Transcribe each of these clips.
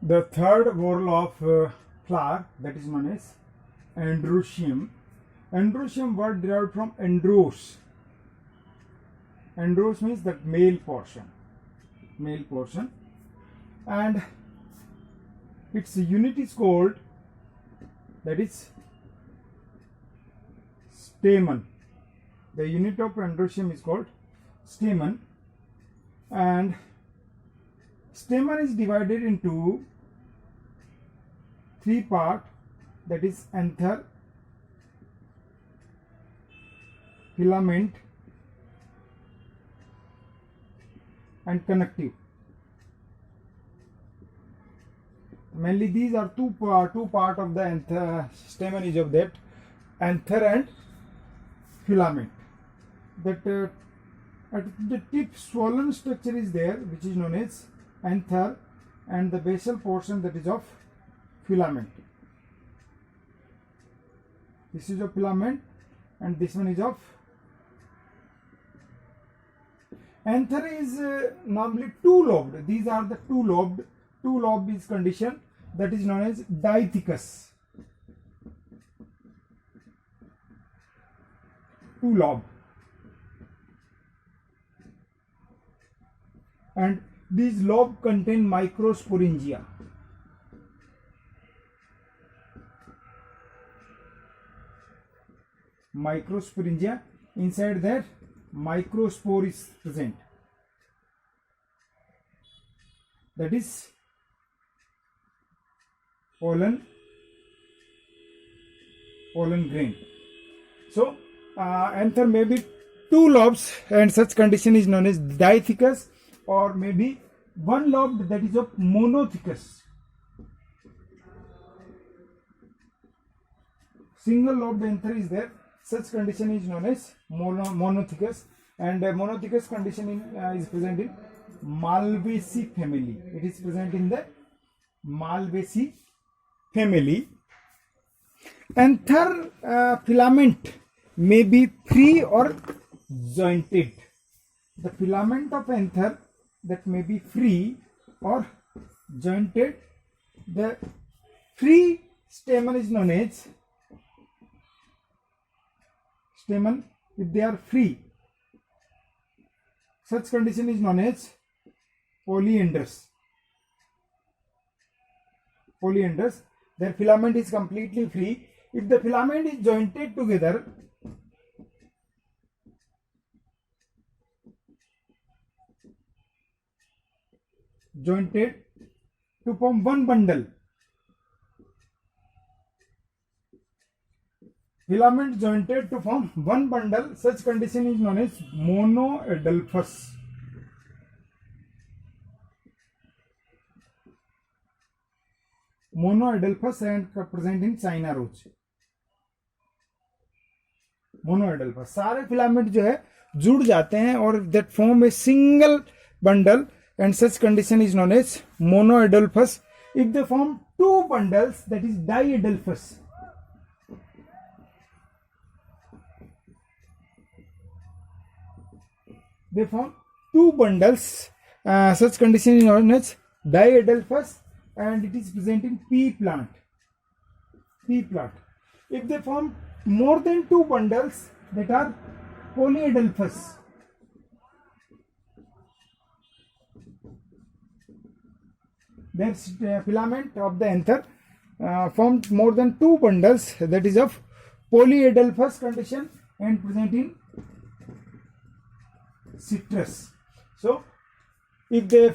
The third whorl of flower, that is known as androecium. Androecium word derived from andros. Andros means the male portion, and its unit is called, that is stamen. The unit of androecium is called stamen, and stamen is divided into three parts, that is anther, filament and connective. Mainly these are two part of the anther. Stamen is of that anther and filament. That at the tip swollen structure is there, which is known as anther, and the basal portion, that is of filament. This is of filament and this one is of anther. Is normally two-lobed. These are the two-lobed. Two-lobe is condition, that is known as diathecus. Two-lobe. And these lobe contain microsporingia. Microsporingia. Inside that, microspore is present. That is pollen grain. So anther may be two lobes, and such condition is known as diathecus, or maybe one lobed, that is of monothecus. Single lobed anther is there. Such condition is known as monothecus, and monothecus condition is present in Malvaceae family. It is present in the Malvaceae family. Anther filament may be free or jointed. The filament of anther that may be free or jointed. The free stamen is known as stamen. If they are free, such condition is known as polyandrous. Their filament is completely free. If the filament is jointed together, to form one bundle. Filament jointed to form one bundle. Such condition is known as monoadelphous. Monoadelphous and present in China roach. Monoadelphous. सारे filament जो है जुड़ जाते हैं और that form a single bundle, and such condition is known as monoadelphous. If they form two bundles, that is diadelphous. They form two bundles. Such condition is known as diadelphous, and it is present in pea plant. If they form more than two bundles, that are polyadelphous. Their filament of the anther formed more than two bundles, that is of polyadelphous condition, and present in citrus. So if the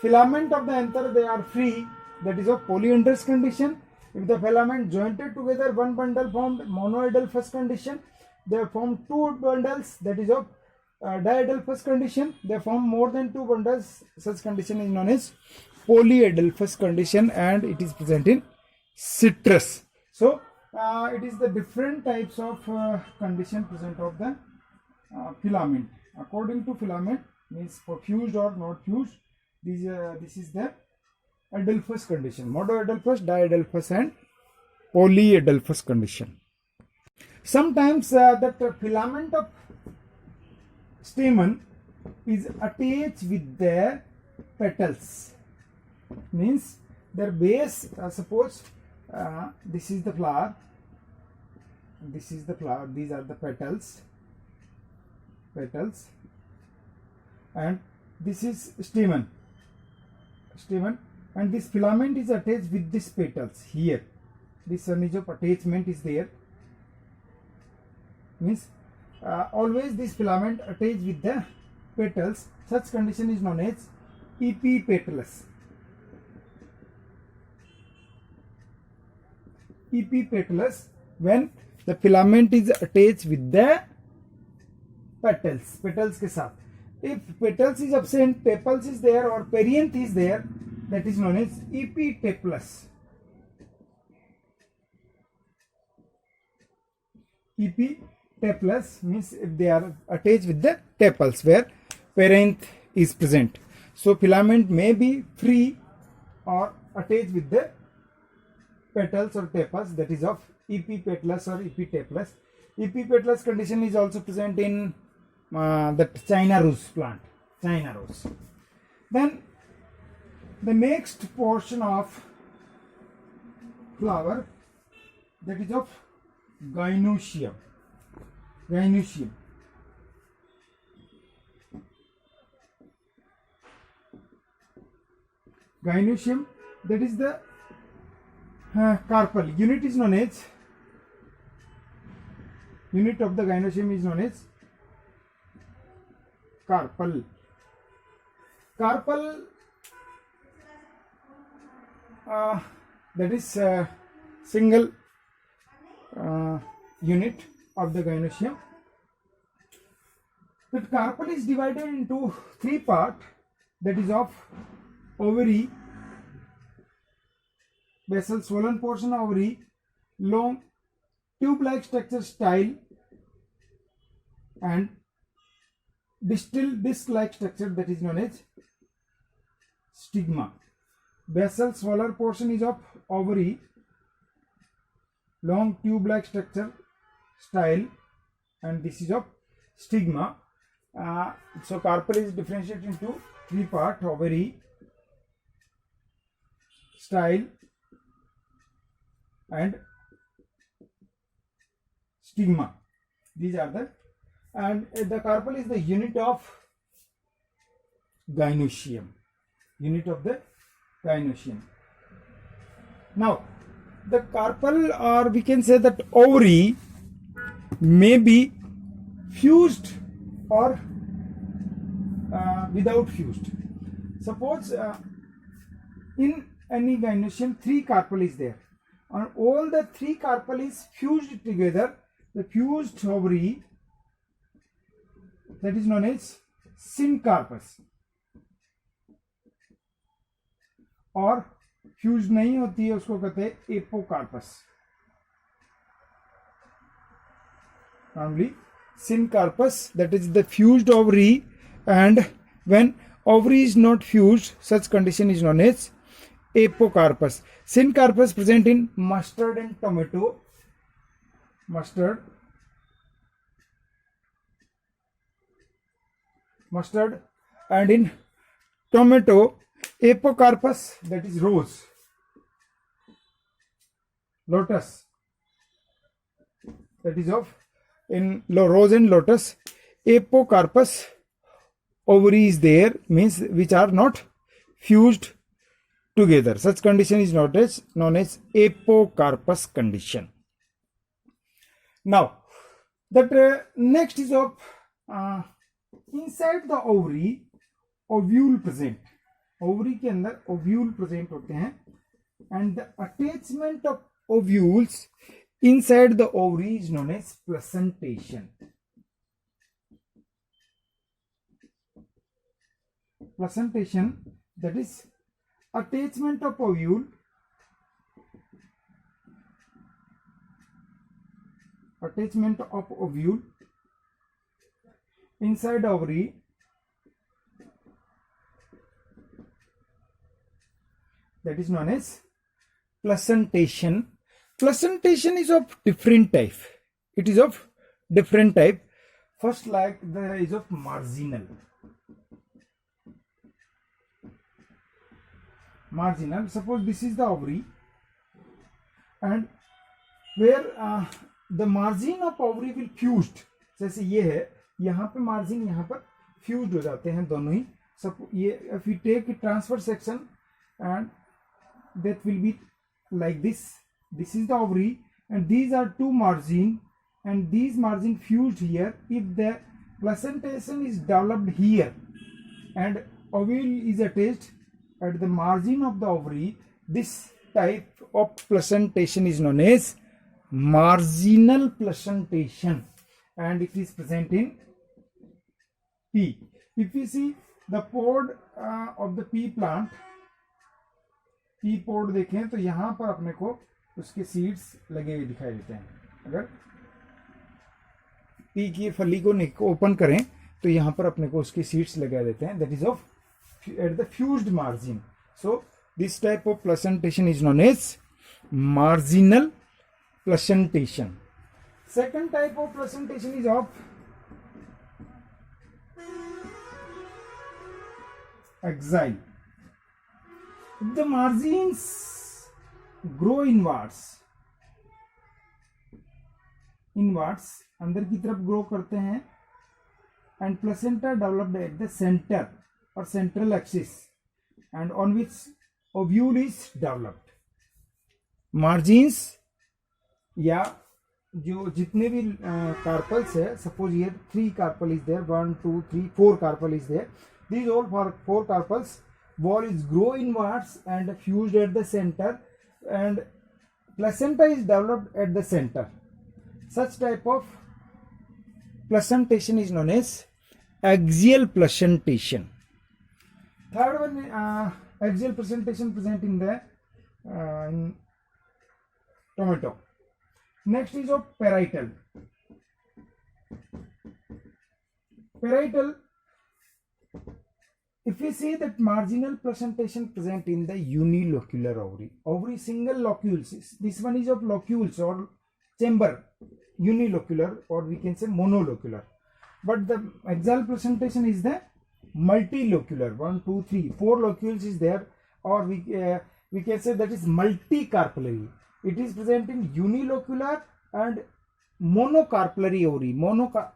filament of the anther they are free, that is of polyandrous condition. If the filament jointed together, one bundle formed monoadelphous condition. They form two bundles, that is of diadelphous condition. They form more than two bundles. Such condition is known as polyadelphous condition, and it is present in citrus. So it is the different types of condition present of the filament. According to filament, means for fused or not fused, this is the adelphous condition, monoadelphous, diadelphous and polyadelphous condition. Sometimes that filament of stamen is attached with their petals, means their base, suppose this is the flower, this is the flower, these are the petals, and this is stamen, and this filament is attached with these petals here. This one is of attachment is there, means always this filament attached with the petals. Such condition is known as epipetalous. Epipetalous, when the filament is attached with the petals के साथ. If petals is absent, tepals is there or perianth is there, that is known as epitepalous. Epitepalous means if they are attached with the tepals where perianth is present. So filament may be free or attached with the petals or tepals, that is of epipetalous or epitepalous. Epipetalous condition is also present in the China rose plant, China rose. Then the next portion of flower, that is of gynoecium. Gynoecium, that is the carpel. Unit is known as, unit of the gynoecium is known as carpel. Carpel, that is single unit of the gynoecium. The carpel is divided into three parts, that is of ovary, basal swollen portion of ovary, long tube-like structure style, and distal disc-like structure, that is known as stigma. Basal swollen portion is of ovary, long tube-like structure style, and this is of stigma. So carpel is differentiated into three parts: ovary, style, and stigma. These are the, and the carpel is the unit of gynoecium. Unit of the gynoecium. Now, the carpel, or we can say that ovary, may be fused or without fused. Suppose in any gynoecium, three carpel is there, and all the three carpel is fused together. The fused ovary, that is known as syncarpus, और fuse नहीं होती है उसको कहते हैं apocarpous. Normally syncarpus, that is the fused ovary, and when ovary is not fused, such condition is known as apocarpus. Syncarpus present in mustard and tomato. Mustard, and in tomato. Apocarpus, that is rose, lotus, that is of in rose and lotus. Apocarpus ovary is there, means which are not fused together. Such condition is known as apocarpus condition. Now, that next is of inside the ovary, ovule present. Ovary के अंदर ovule present होते हैं, and the attachment of ovules inside the ovary is known as placentation. Placentation, that is attachment of ovule inside ovary, that is known as placentation. Placentation is of different type. It is of different type. First, like there is of marginal. marginal. Suppose this is the ovary, and where the margin of ovary will fused, जैसे ये है, यहाँ पे margin यहाँ पर fused हो जाते हैं दोनों ही. सब ये if we take transverse section and that will be like this. This is the ovary and these are two margin, and these margin fused here. If the placentation is developed here and ovule is attached at the margin of the ovary, this type of placentation is known as marginal placentation, and it is present in pea. If we see the pod of the pea plant, pea pod देखें तो यहाँ पर अपने को उसके seeds लगे हुए दिखाई देते हैं. अगर पी की फली को ओपन करें तो यहाँ पर अपने को उसके सीड्स लगा देते हैं. That is of at the fused margin. So this type of placentation is known as marginal placentation. Second type of placentation is of axile. If the margins grow inwards, अंदर की तरफ ग्रो करते हैं, and placenta developed at the center or central axis and on which ovule is developed. Margins या जो जितने भी carpals है, सपोज ये 3 carpel is there, 1 2 3 4 carpel is there. These all 4 carpels, wall is grow inwards and fused at the center, and placenta is developed at the center. Such type of placentation is known as axial placentation. Third one, axial placentation present in the in tomato. Next is of parietal. Parietal, if we see that marginal placentation present in the unilocular ovary single locules, this one is of locules or chamber, unilocular, or we can say monolocular. But the axial placentation is the multilocular, 1 2 3 4 locules is there, or we can say that is multicarpellary. It is present in unilocular and monocarpellary ovary.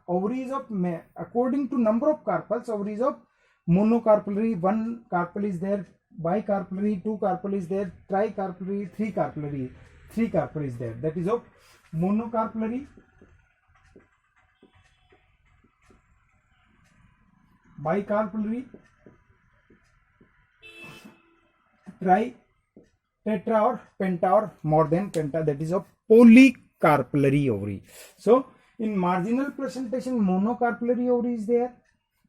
Ovary is of, according to number of carpels, ovary is of monocarpellary, 1 carpel is there, bicarpellary, 2 carpel is there, tricarpellary, 3 carpel is there. That is of monocarpellary, bicarpellary, tri, tetra or penta or more than penta, that is of polycarpellary ovary. So in marginal placentation, monocarpellary ovary is there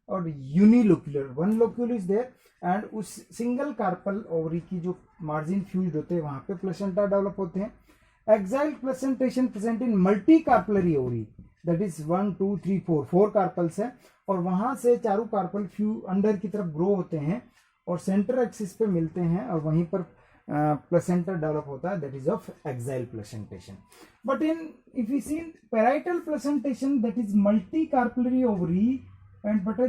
और unilocular, 1 locule is there, and उस single carpel ovary की जो margin fused होते हैं वहां पे placenta develop होते हैं. Axile placentation present in multicarpellary ovary, that is 1 2 3 4 carpels है, और वहां से चारों कार्पल फ्यू अंदर की तरफ ग्रो होते हैं और सेंटर एक्सिस पे मिलते हैं और वहीं पर प्लेसेंटा डेवलप होता है. That is of axile placentation. But in if you see parietal placentation, that is multicarpellary ovary and but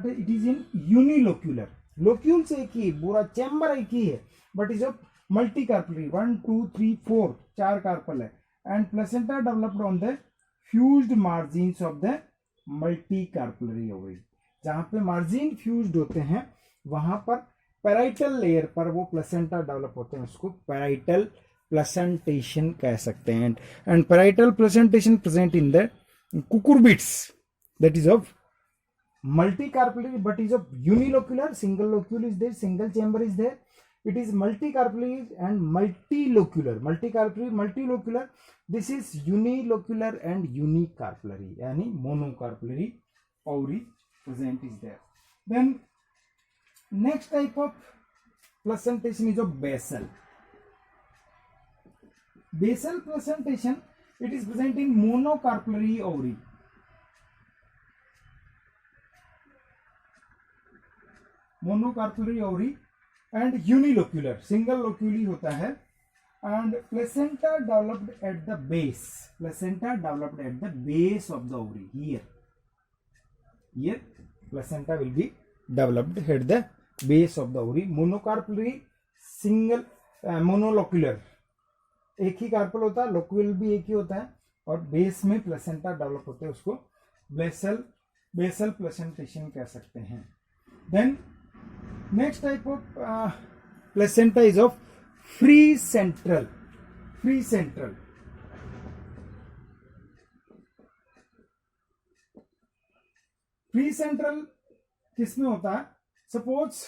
it is in unilocular. Locules एक ही, पूरा चैम्बर एक ही है, but is of multicarpellary, 1 2 3 4 carpel है, and placenta developed on the fused margins of the multicarpellary ovary. जहां पे margin fused होते हैं वहां पर पैराइटल लेयर पर वो प्लेसेंटा डेवलप होते हैं, उसको पैराइटल प्लेसेंटेशन कह सकते हैं. And parietal placentation present in the cucurbits, that is of multicarpellary but is of unilocular, single locule is there, single chamber is there. It is multicarpellary and multilocular. Multicarpellary, multilocular, this is unilocular and unicarpellary, यानी monocarpellary ovary present is there. Then next type of placentation is of basal. Basal placentation, it is present in monocarpellary ovary. Monocarpellary ovary and unilocular, single locule होता है, and placenta developed at the base. Placenta developed at the base of the ovary. Here placenta will be developed at the base of the ovary. Monocarpellary, single monolocular, एक ही carpel होता है, locule भी एक ही होता है, और बेस में प्लेसेंटा डेवलप होते हैं, उसको बेसल प्लेसेंटेशन कह सकते हैं. Then next type of placenta is of free central. Free central किसमें होता है? Suppose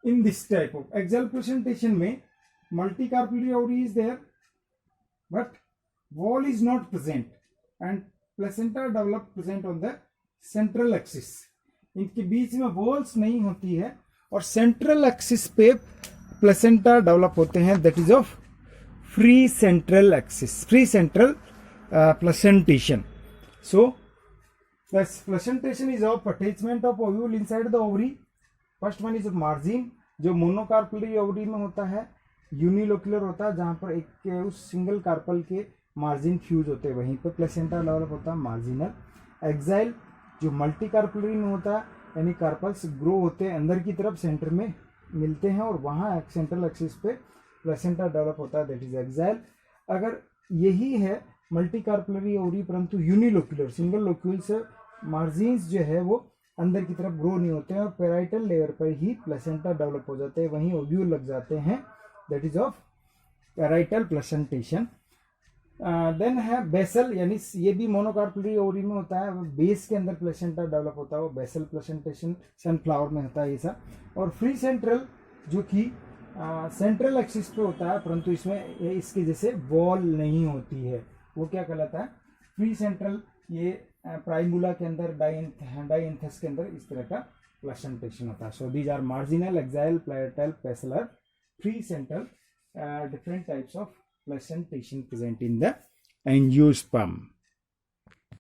in this type of axile presentation में multicarpellary ovary is there but wall is not present and placenta develop present on the central axis. इनके बीच में walls नहीं होती है और सेंट्रल एक्सिस पे प्लेसेंटा डेवलप होते हैं. That is of free central axis, free central placentation. So placentation is of attachment of ovule inside the ovary. First one is margin, जो मोनोकार्पलरी ओवरी में होता है, यूनिलोक्युलर होता है, जहां पर एक उस सिंगल कार्पल के मार्जिन फ्यूज होते हैं, वहीं पर प्लेसेंटा डेवलप होता है, मार्जिनल. एक्साइल, जो मल्टी कार्पलरी में होता है, यानी कार्पल्स ग्रो होते हैं अंदर की तरफ, सेंटर में मिलते हैं और वहां सेंट्रल एक्सिस पे प्लेसेंटा डेवलप होता है, दैट इज एक्साइल. अगर यही है मल्टी कार्पलरी ओवरी परंतु यूनिलोक्युलर, सिंगल लोक्यूल से मार्जिन्स जो है वो अंदर की तरफ ग्रो नहीं होते हैं और पेराइटल लेयर पर ही प्लेसेंटा डेवलप हो जाते हैं, वहीं ओव्यूल लग जाते हैं. That is of parietal placentation. Then है बेसल, यानी ये भी मोनोकार्पलरी ओवरी में होता है, बेस के अंदर प्लेसेंटा डेवलप होता है, वो बेसल प्लेसेंटेशन सनफ्लावर में होता है ये सब. और फ्री सेंट्रल, जो कि सेंट्रल एक्सिस पे होता है परंतु इसमें इसके जैसे वॉल नहीं होती है, वो क्या कहलाता है? Free central. ये प्राइमुला के अंदर, डाइंथस के अंदर इस तरह का प्लेसेंटेशन होता है. So these are marginal, axile, parietal, basal, free central, different types of placentation present in the angiosperm.